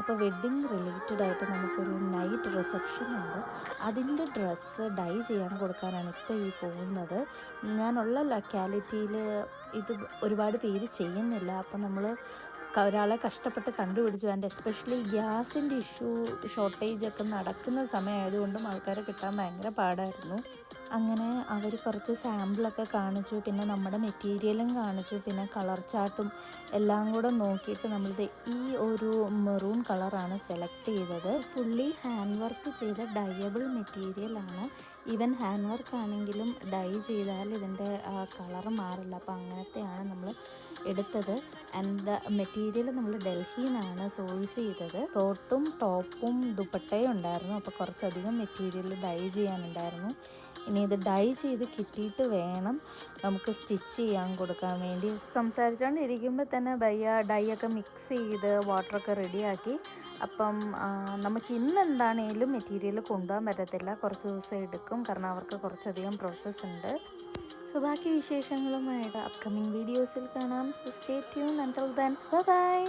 അപ്പോൾ wedding related ആയിട്ട് നമുക്കൊരു നൈറ്റ് റിസപ്ഷൻ ഉണ്ട്. അതിൻ്റെ ഡ്രസ്സ് ഡൈ ചെയ്യാൻ കൊടുക്കാനാണ് ഇപ്പോൾ ഈ പോകുന്നത്. ഞാനുള്ള ലൊക്കാലിറ്റിയിൽ ഇത് ഒരുപാട് പേര് ചെയ്യുന്നില്ല. അപ്പോൾ നമ്മൾ ഒരാളെ കഷ്ടപ്പെട്ട് കണ്ടുപിടിച്ചു. ആൻഡ് എസ്പെഷ്യലി ഗ്യാസിൻ്റെ ഷോർട്ടേജൊക്കെ നടക്കുന്ന സമയമായതുകൊണ്ടും ആൾക്കാരെ കിട്ടാൻ ഭയങ്കര പാടായിരുന്നു. അങ്ങനെ അവർ കുറച്ച് സാമ്പിളൊക്കെ കാണിച്ചു, പിന്നെ നമ്മുടെ മെറ്റീരിയലും കാണിച്ചു, പിന്നെ കളർ ചാർട്ടും എല്ലാം കൂടെ നോക്കിയിട്ട് നമ്മളിത് ഈ ഒരു മെറൂൺ കളറാണ് സെലക്ട് ചെയ്തത്. ഫുള്ളി ഹാൻഡ് വർക്ക് ചെയ്ത ഡയബിൾ മെറ്റീരിയലാണ്. ഈവൻ ഹാൻഡ് വർക്ക് ആണെങ്കിലും ഡൈ ചെയ്താൽ ഇതിൻ്റെ കളർ മാറില്ല. അപ്പോൾ അങ്ങനത്തെയാണ് നമ്മൾ എടുത്തത്. ആൻഡ് മെറ്റീരിയൽ നമ്മൾ ഡൽഹിയിൽ നിന്നാണ് സോഴ്സ് ചെയ്തത്. കോട്ടും ടോപ്പും ദുപ്പട്ടയും ഉണ്ടായിരുന്നു. അപ്പോൾ കുറച്ചധികം മെറ്റീരിയൽ ഡൈ ചെയ്യാനുണ്ടായിരുന്നു. ഇനി ഇത് ഡൈ ചെയ്ത് കിട്ടിയിട്ട് വേണം നമുക്ക് സ്റ്റിച്ച് ചെയ്യാൻ കൊടുക്കാൻ വേണ്ടി. സംസാരിച്ചുകൊണ്ടിരിക്കുമ്പോൾ തന്നെ ഭയ്യ ഡൈ ഒക്കെ മിക്സ് ചെയ്ത് വാട്ടറൊക്കെ റെഡിയാക്കി. അപ്പം നമുക്ക് ഇന്ന് എന്താണേലും മെറ്റീരിയൽ കൊണ്ടുപോകാൻ പറ്റത്തില്ല, കുറച്ച് ദിവസം എടുക്കും, കാരണം അവർക്ക് കുറച്ചധികം പ്രോസസ്സ് ഉണ്ട്. സോ ബാക്കി വിശേഷങ്ങളുമായിട്ട് അപ്കമിങ് വീഡിയോസിൽ കാണാം. So stay tune. Until then bye by.